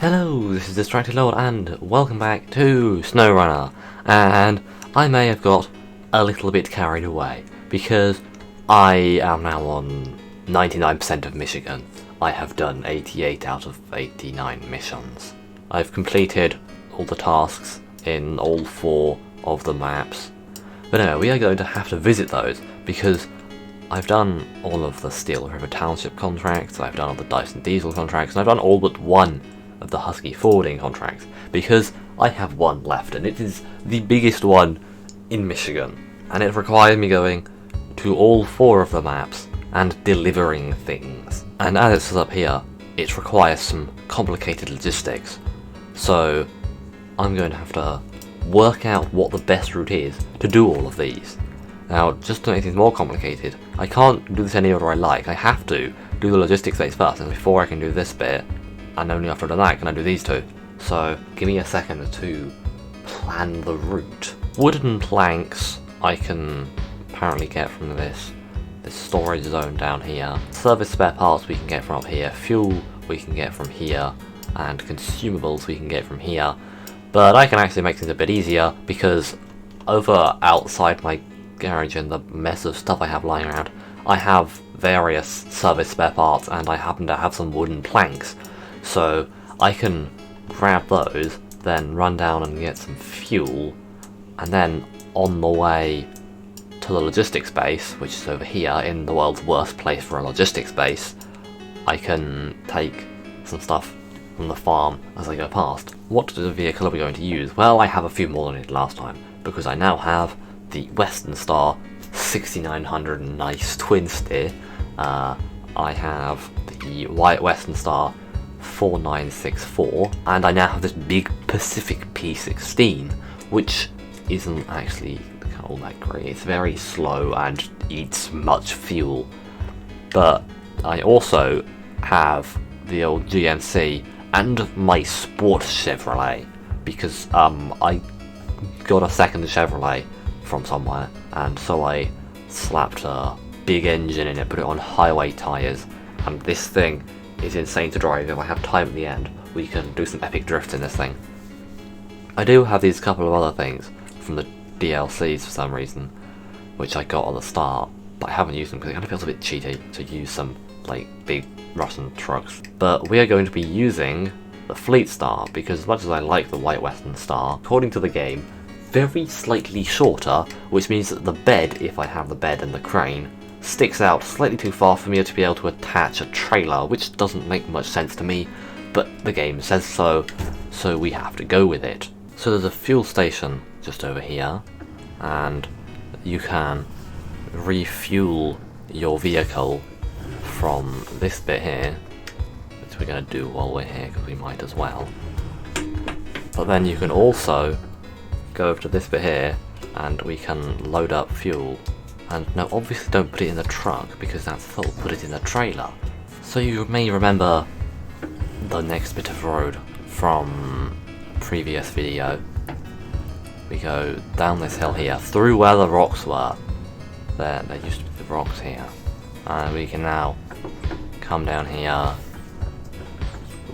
Hello, this is Distracted Lord and welcome back to SnowRunner. And I may have got a little bit carried away because I am now on 99% of Michigan. I have done 88 out of 89 missions. I've completed all the tasks in all 4 of the maps. But anyway, we are going to have to visit those because I've done all of the Steel River Township contracts, I've done all the Dyson Diesel contracts, and I've done all but one of the Husky Forwarding contracts, because I have one left, and it is the biggest one in Michigan, and it requires me going to all 4 of the maps and delivering things. And as it says up here, it requires some complicated logistics, so I'm going to have to work out what the best route is to do all of these. Now, just to make things more complicated, I can't do this any order I like. I have to do the logistics phase first, and before I can do this bit, and only after that can I do these 2. So, give me a second to plan the route. Wooden planks I can apparently get from this storage zone down here. Service spare parts we can get from up here. Fuel we can get from here. And consumables we can get from here. But I can actually make things a bit easier because over outside my garage and the mess of stuff I have lying around, I have various service spare parts and I happen to have some wooden planks. So I can grab those, then run down and get some fuel, and then on the way to the logistics base, which is over here in the world's worst place for a logistics base, I can take some stuff from the farm as I go past. What vehicle are we going to use? Well, I have a few more than I did last time, because I now have the Western Star 6900 nice twin steer. I have the White Western Star 4964, and I now have this big Pacific P16, which isn't actually all that great. It's very slow and eats much fuel. But I also have the old GMC and my sports Chevrolet, because I got a second Chevrolet from somewhere, and so I slapped a big engine in it, put it on highway tyres, and this thing is insane to drive. If I have time at the end, we can do some epic drifts in this thing. I do have these couple of other things from the DLCs for some reason, which I got at the start, but I haven't used them because it kind of feels a bit cheaty to use some like big Russian trucks. But we are going to be using the Fleet Star, because as much as I like the White Western Star, according to the game, very slightly shorter, which means that the bed, if I have the bed and the crane, sticks out slightly too far for me to be able to attach a trailer, which doesn't make much sense to me, but the game says so, so we have to go with it. So there's a fuel station just over here, and you can refuel your vehicle from this bit here, which we're going to do while we're here because we might as well. But then you can also go over to this bit here and we can load up fuel. And no, obviously don't put it in the truck because that's full, put it in the trailer. So you may remember the next bit of road from previous video. We go down this hill here, through where the rocks were. There used to be the rocks here. And we can now come down here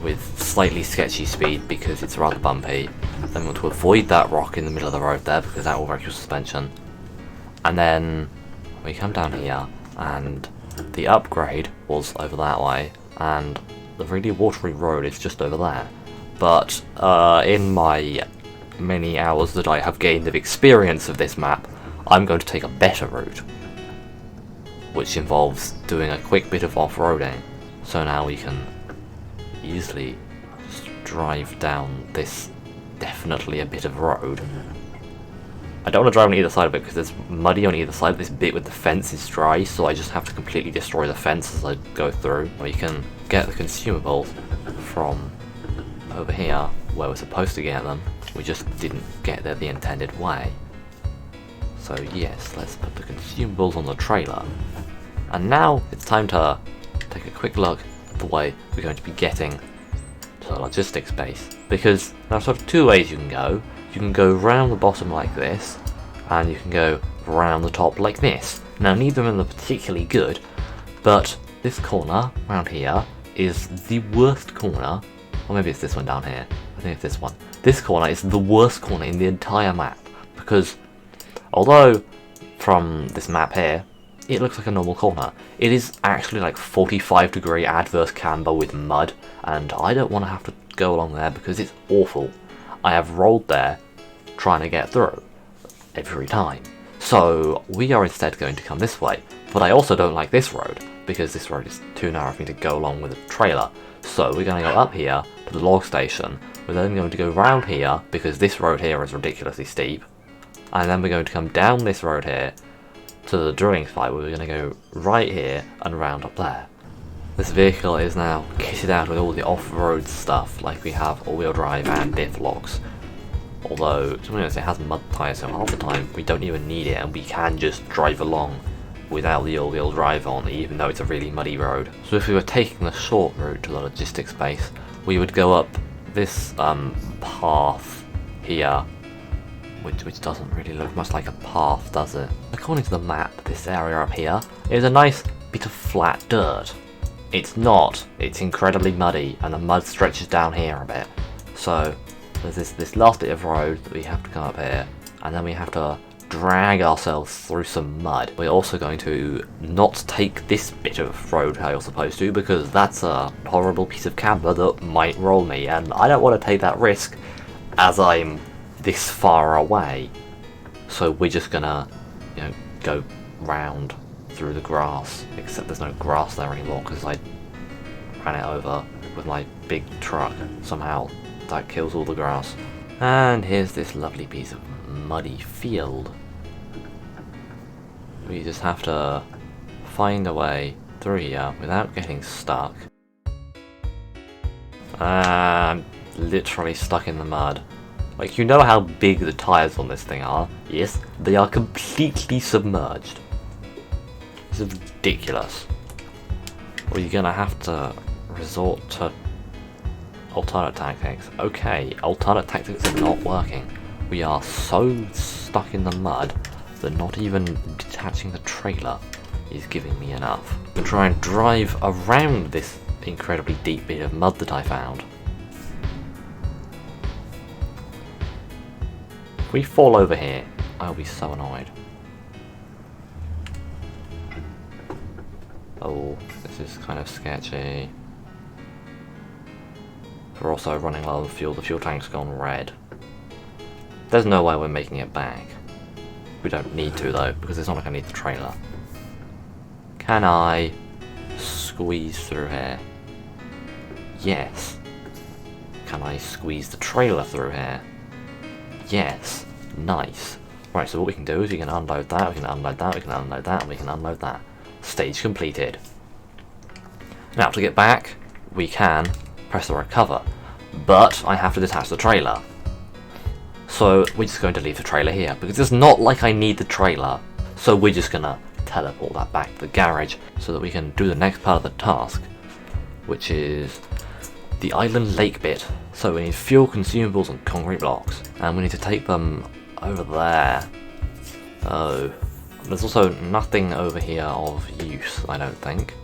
with slightly sketchy speed because it's rather bumpy. Then we want to avoid that rock in the middle of the road there because that will wreck your suspension. And then we come down here, and the upgrade was over that way, and the really watery road is just over there. But in my many hours that I have gained of experience of this map, I'm going to take a better route, which involves doing a quick bit of off-roading. So now we can easily just drive down this definitely a bit of road. I don't want to drive on either side of it because it's muddy on either side. This bit with the fence is dry, so I just have to completely destroy the fence as I go through. We can get the consumables from over here, where we're supposed to get them. We just didn't get there the intended way. So yes, let's put the consumables on the trailer. And now it's time to take a quick look at the way we're going to be getting to the logistics base. Because there are sort of 2 ways you can go. You can go round the bottom like this, and you can go round the top like this. Now neither of them are particularly good, but this corner, round here, is the worst corner Or maybe it's this one down here. I think it's this one. This corner is the worst corner in the entire map, because although from this map here, it looks like a normal corner, it is actually like 45-degree adverse camber with mud, and I don't want to have to go along there because it's awful. I have rolled there trying to get through every time. So we are instead going to come this way, but I also don't like this road, because this road is too narrow for me to go along with a trailer. So we're going to go up here to the log station, we're then going to go round here, because this road here is ridiculously steep, and then we're going to come down this road here to the drilling site, where we're going to go right here and round up there. This vehicle is now kitted out with all the off-road stuff, like we have all-wheel drive and diff locks. Although, to be honest, it has mud tyres, so half the time we don't even need it, and we can just drive along without the all-wheel drive on, even though it's a really muddy road. So if we were taking the short route to the logistics base, we would go up this path here, which doesn't really look much like a path, does it? According to the map, this area up here is a nice bit of flat dirt. It's not. It's incredibly muddy, and the mud stretches down here a bit. So there's this last bit of road that we have to come up here, and then we have to drag ourselves through some mud. We're also going to not take this bit of road how you're supposed to, because that's a horrible piece of camber that might roll me, and I don't want to take that risk as I'm this far away. So we're just gonna, go round through the grass, except there's no grass there anymore because I ran it over with my big truck. Somehow that kills all the grass. And here's this lovely piece of muddy field. We just have to find a way through here without getting stuck. I'm literally stuck in the mud. Like, you know how big the tyres on this thing are? Yes, they are completely submerged. This is ridiculous. Or you're gonna have to resort to alternate tactics. Okay, alternate tactics are not working. We are so stuck in the mud that not even detaching the trailer is giving me enough. I'm gonna try and drive around this incredibly deep bit of mud that I found. If we fall over here, I'll be so annoyed. Oh, this is kind of sketchy. We're also running low on fuel. The fuel tank's gone red. There's no way we're making it back. We don't need to though, because it's not like I need the trailer. Can I squeeze through here? Yes. Can I squeeze the trailer through here? Yes. Nice. Right, so what we can do is we can unload that, we can unload that, we can unload that, and we can unload that. Stage completed. Now to get back, we can press the recover, but I have to detach the trailer. So we're just going to leave the trailer here, because it's not like I need the trailer. So we're just gonna teleport that back to the garage, so that we can do the next part of the task, which is the island lake bit. So we need fuel, consumables, and concrete blocks, and we need to take them over there. Oh. There's also nothing over here of use, I don't think,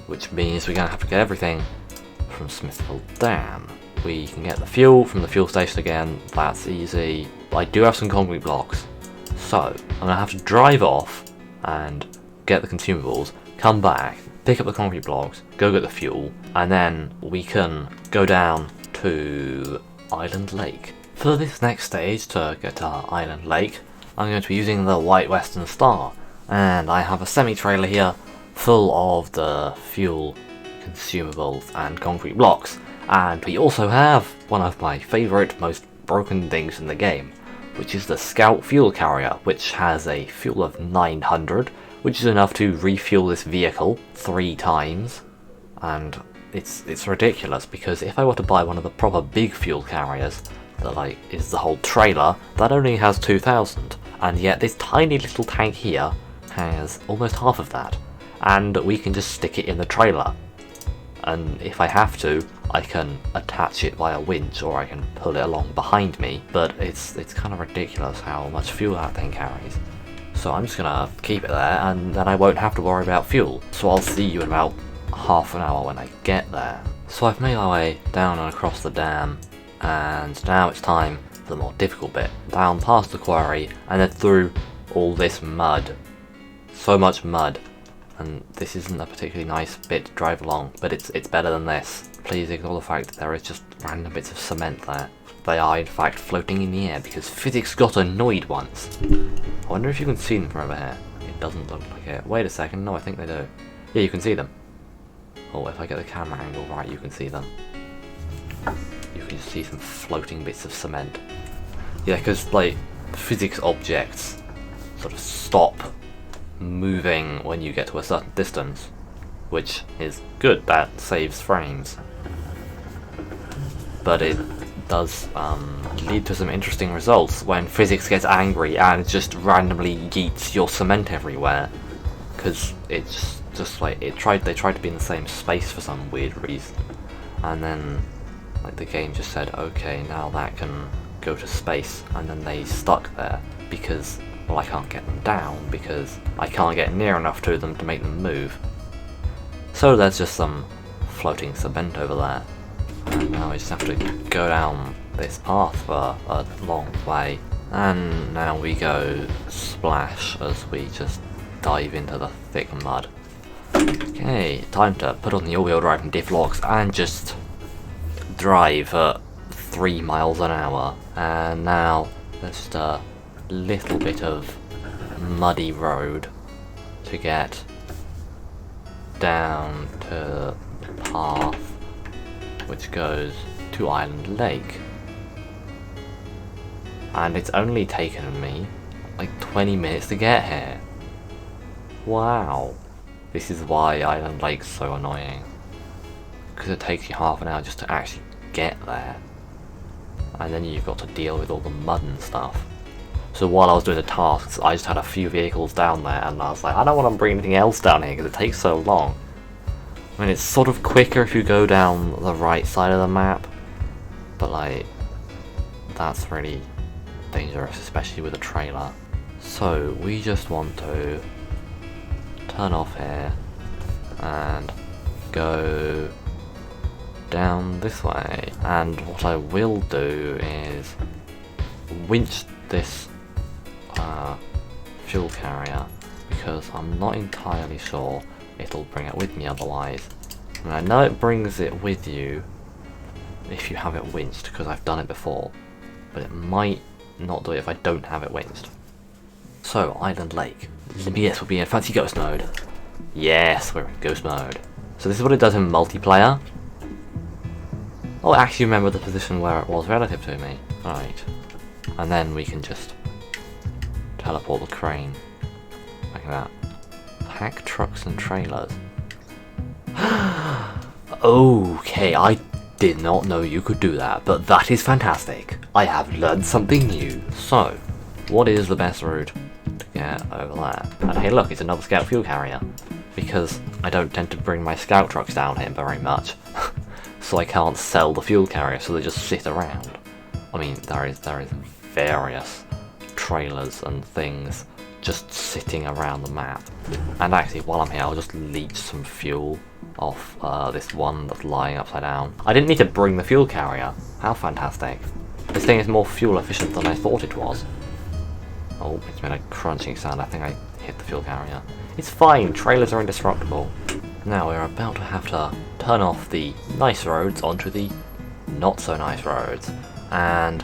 which means we're going to have to get everything from Smithville Dam. We can get the fuel from the fuel station again, that's easy. But I do have some concrete blocks, so I'm going to have to drive off and get the consumables, come back, pick up the concrete blocks, go get the fuel, and then we can go down to Island Lake. For this next stage, to get to Island Lake, I'm going to be using the White Western Star, and I have a semi-trailer here full of the fuel, consumables, and concrete blocks. And we also have one of my favourite, most broken things in the game, which is the Scout Fuel Carrier, which has a fuel of 900, which is enough to refuel this vehicle 3 times. And it's ridiculous, because if I were to buy one of the proper big fuel carriers, that is the whole trailer, that only has 2000. And yet this tiny little tank here has almost half of that, and we can just stick it in the trailer, and if I have to, I can attach it via winch, or I can pull it along behind me, but it's kind of ridiculous how much fuel that thing carries. So I'm just gonna keep it there, and then I won't have to worry about fuel. So I'll see you in about half an hour when I get there. So I've made my way down and across the dam, and now it's time for the more difficult bit. Down past the quarry, and then through all this mud. So much mud. And this isn't a particularly nice bit to drive along, but it's better than this. Please ignore the fact that there is just random bits of cement there. They are in fact floating in the air because physics got annoyed once. I wonder if you can see them from over here. It doesn't look like it. Wait a second, no I think they do. Yeah, you can see them. Oh, if I get the camera angle right, you can see them. You can just see some floating bits of cement. Yeah, because like physics objects sort of stop moving when you get to a certain distance, which is good, that saves frames. But it does lead to some interesting results when physics gets angry and just randomly yeets your cement everywhere, because it's just like they tried to be in the same space for some weird reason, and then like the game just said, okay, now that can go to space, and then they stuck there because, well, I can't get them down because I can't get near enough to them to make them move. So there's just some floating cement over there. And now we just have to go down this path for a long way. And now we go splash as we just dive into the thick mud. Okay, time to put on the all-wheel drive and diff locks and just drive at 3 miles an hour. And now there's just a little bit of muddy road to get down to the path which goes to Island Lake, and it's only taken me like 20 minutes to get here. Wow, this is why Island Lake's so annoying, because it takes you half an hour just to actually get there, and then you've got to deal with all the mud and stuff. So while I was doing the tasks, I just had a few vehicles down there, and I was like, I don't want to bring anything else down here because it takes so long. I mean, it's sort of quicker if you go down the right side of the map, but like, that's really dangerous, especially with a trailer. So we just want to turn off here and go down this way. And what I will do is winch this fuel carrier, because I'm not entirely sure it'll bring it with me otherwise. I mean, I know it brings it with you if you have it winched, because I've done it before, but it might not do it if I don't have it winched. So, Island Lake. Yes, we'll be in fancy ghost mode. Yes, we're in ghost mode. So this is what it does in multiplayer. Oh, I actually remember the position where it was relative to me. Alright. And then we can just teleport the crane. Like that. Pack trucks and trailers. Okay, I did not know you could do that, but that is fantastic. I have learned something new. So, what is the best route to get over there? And hey look, it's another scout fuel carrier. Because I don't tend to bring my scout trucks down here very much. So I can't sell the fuel carrier, so they just sit around. I mean, there is various trailers and things just sitting around the map. And actually, while I'm here, I'll just leech some fuel off this one that's lying upside down. I didn't need to bring the fuel carrier. How fantastic. This thing is more fuel efficient than I thought it was. Oh, it's made a crunching sound. I think I hit the fuel carrier. It's fine, trailers are indestructible. Now we're about to have to turn off the nice roads onto the not so nice roads. And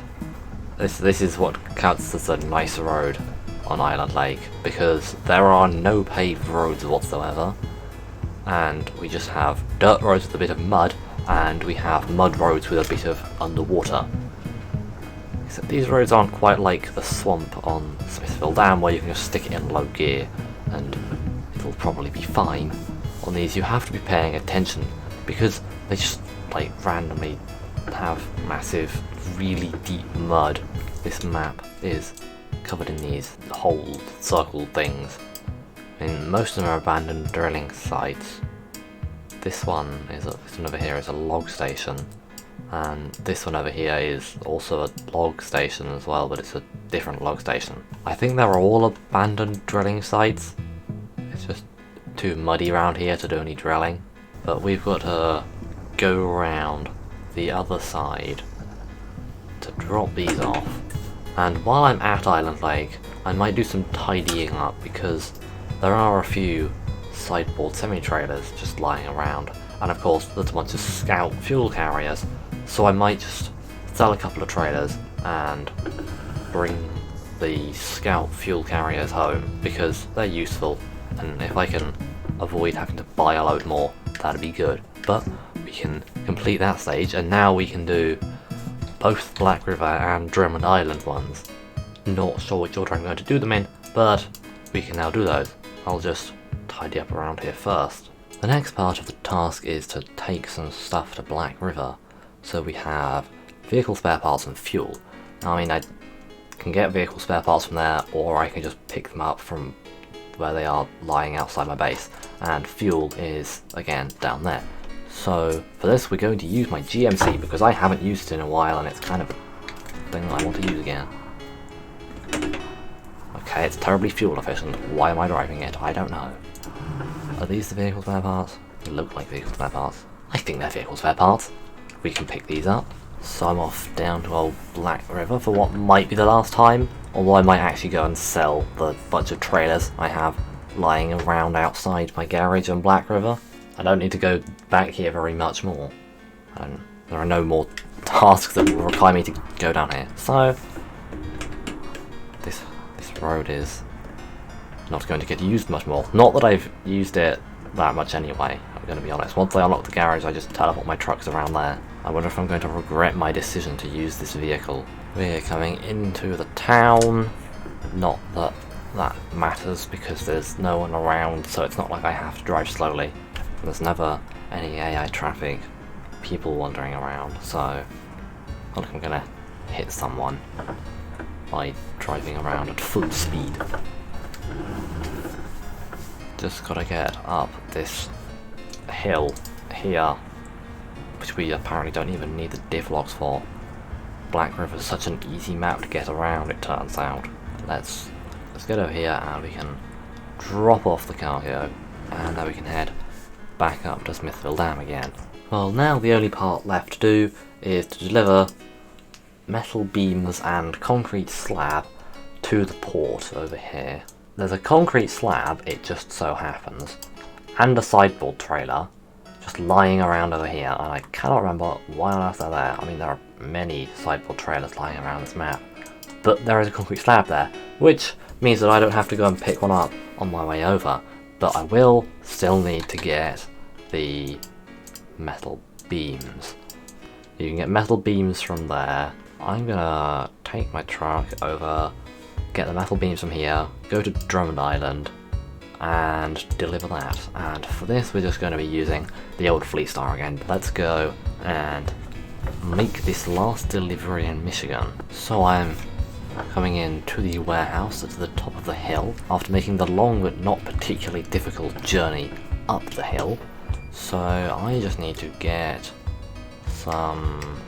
this is what counts as a nice road on Island Lake, because there are no paved roads whatsoever, and we just have dirt roads with a bit of mud, and we have mud roads with a bit of underwater. Except these roads aren't quite like the swamp on Smithville Dam, where you can just stick it in low gear and it'll probably be fine. On these you have to be paying attention, because they just like randomly have massive, really deep mud. This map is covered in these holes, circle things. I mean, most of them are abandoned drilling sites. This one over here is a log station, and this one over here is also a log station as well, but it's a different log station. I think they're all abandoned drilling sites. It's just too muddy around here to do any drilling. But we've got to go around the other side to drop these off. And while I'm at Island Lake, I might do some tidying up because there are a few sideboard semi-trailers just lying around. And of course, there's a bunch of scout fuel carriers. So I might just sell a couple of trailers and bring the scout fuel carriers home because they're useful. And if I can avoid having to buy a load more, that'd be good. But we can complete that stage, and now we can do both Black River and Drummond Island ones. Not sure which order I'm going to do them in, but we can now do those. I'll just tidy up around here first. The next part of the task is to take some stuff to Black River. So we have vehicle spare parts and fuel. Now, I mean, I can get vehicle spare parts from there, or I can just pick them up from where they are lying outside my base. And fuel is, again, down there. So for this we're going to use my GMC because I haven't used it in a while and it's kind of a thing that I want to use again. Okay, it's terribly fuel efficient. Why am I driving it? I don't know. Are these the vehicle spare parts? They look like vehicle spare parts. I think they're vehicle spare parts. We can pick these up. So I'm off down to old Black River for what might be the last time. Although I might actually go and sell the bunch of trailers I have lying around outside my garage on Black River. I don't need to go back here very much more. And there are no more tasks that will require me to go down here. So this road is not going to get used much more. Not that I've used it that much anyway, I'm going to be honest. Once I unlock the garage, I just teleport my trucks around there. I wonder if I'm going to regret my decision to use this vehicle. We're coming into the town. Not that that matters because there's no one around, so it's not like I have to drive slowly. There's never any AI traffic, people wandering around, so I think I'm gonna hit someone by driving around at full speed. Just gotta get up this hill here, which we apparently don't even need the div logs for. Black River's such an easy map to get around, it turns out. Let's get over here and we can drop off the cargo, and then we can head back up to Smithville Dam again. Well, now the only part left to do is to deliver metal beams and concrete slab to the port over here. There's a concrete slab, it just so happens, and a sideboard trailer just lying around over here, and I cannot remember why on earth they're there. I mean, there are many sideboard trailers lying around this map, but there is a concrete slab there, which means that I don't have to go and pick one up on my way over. But I will still need to get the metal beams. You can get metal beams from there. I'm gonna take my truck over, get the metal beams from here, go to Drummond Island, and deliver that. And for this we're just going to be using the old Fleet Star again. Let's go and make this last delivery in Michigan. So I'm coming in to the warehouse at the top of the hill after making the long but not particularly difficult journey up the hill. So I just need to get some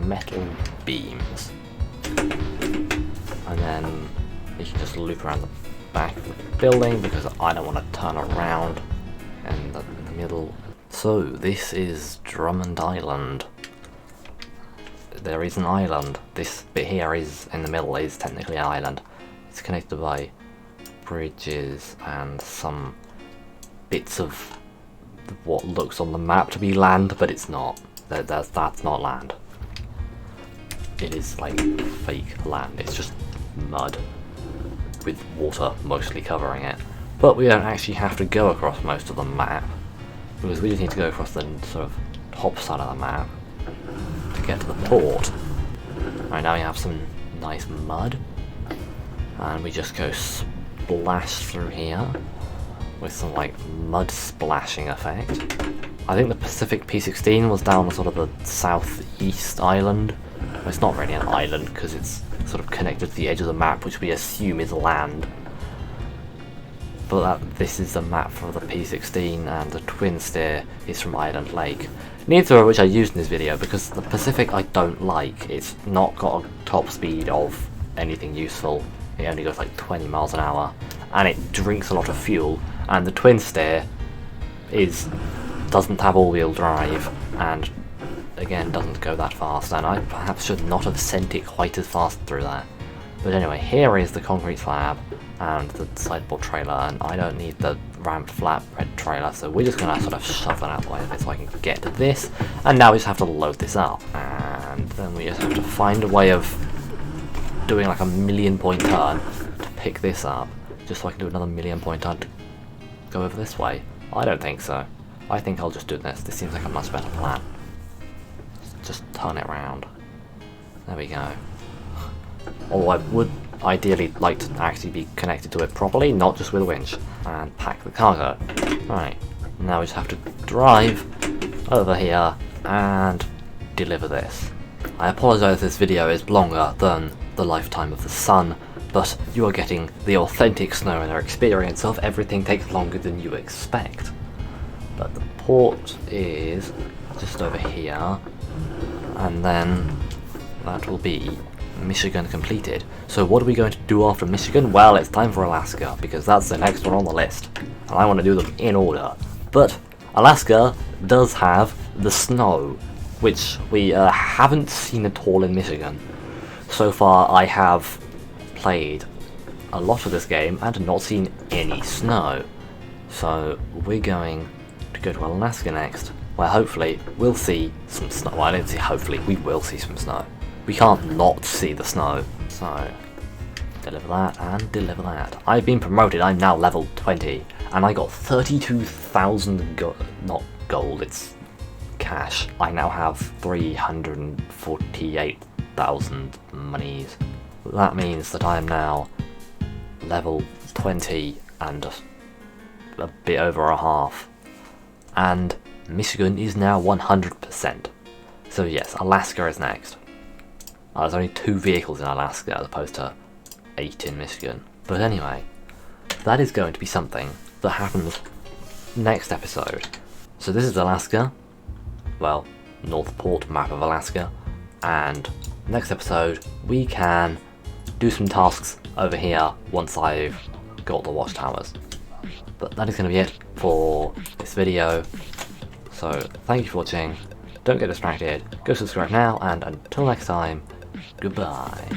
metal beams, and then we can just loop around the back of the building because I don't want to turn around in the middle. So this is Drummond Island. There is an island. This bit here is in the middle is technically an island. It's connected by bridges and some bits of what looks on the map to be land, but it's not. That's not land. It is like fake land. It's just mud with water mostly covering it. But we don't actually have to go across most of the map because we just need to go across the sort of top side of the map to get to the port. Right, now we have some nice mud, and we just go splash through here with some like mud splashing effect. I think the Pacific P16 was down sort of the southeast island. Well, it's not really an island because it's sort of connected to the edge of the map, which we assume is land. But this is the map for the P16, and the twin steer is from Island Lake. Neither of which I used in this video because the Pacific I don't like. It's not got a top speed of anything useful. It only goes like 20 miles an hour, and it drinks a lot of fuel. And the twin steer doesn't have all-wheel drive, and again doesn't go that fast, and I perhaps should not have sent it quite as fast through there. But anyway, here is the concrete slab and the sideboard trailer, and I don't need the ramped flatbed trailer, so we're just gonna sort of shove that out of the way of it so I can get to this, and now we just have to load this up, and then we just have to find a way of doing like a 1,000,000 point turn to pick this up, just so I can do another 1,000,000 point turn to go over this way. I don't think so. I think I'll just do this. This seems like a much better plan. Just turn it around. There we go. Although I would ideally like to actually be connected to it properly, not just with a winch. And pack the cargo. Right, now we just have to drive over here and deliver this. I apologise if this video is longer than the lifetime of the sun, but you are getting the authentic SnowRunner experience of everything takes longer than you expect. But the port is just over here, and then that will be Michigan completed. So what are we going to do after Michigan? Well, it's time for Alaska, because that's the next one on the list, and I want to do them in order. But Alaska does have the snow, which we haven't seen at all in Michigan. So far I have played a lot of this game and not seen any snow. So we're going to go to Alaska next, where hopefully we'll see some snow. Well, I didn't say hopefully, we will see some snow. We can't not see the snow. So, deliver that and deliver that. I've been promoted, I'm now level 20, and I got 32,000 not gold, it's cash. I now have 348,000 monies. That means that I am now level 20 and a bit over a half. And Michigan is now 100%. So yes, Alaska is next. There's only 2 vehicles in Alaska as opposed to 8 in Michigan. But anyway, that is going to be something that happens next episode. So this is Alaska, well, Northport map of Alaska, and next episode we can do some tasks over here once I've got the watchtowers. But that is going to be it for this video, so thank you for watching, don't get distracted, go subscribe now, and until next time, goodbye.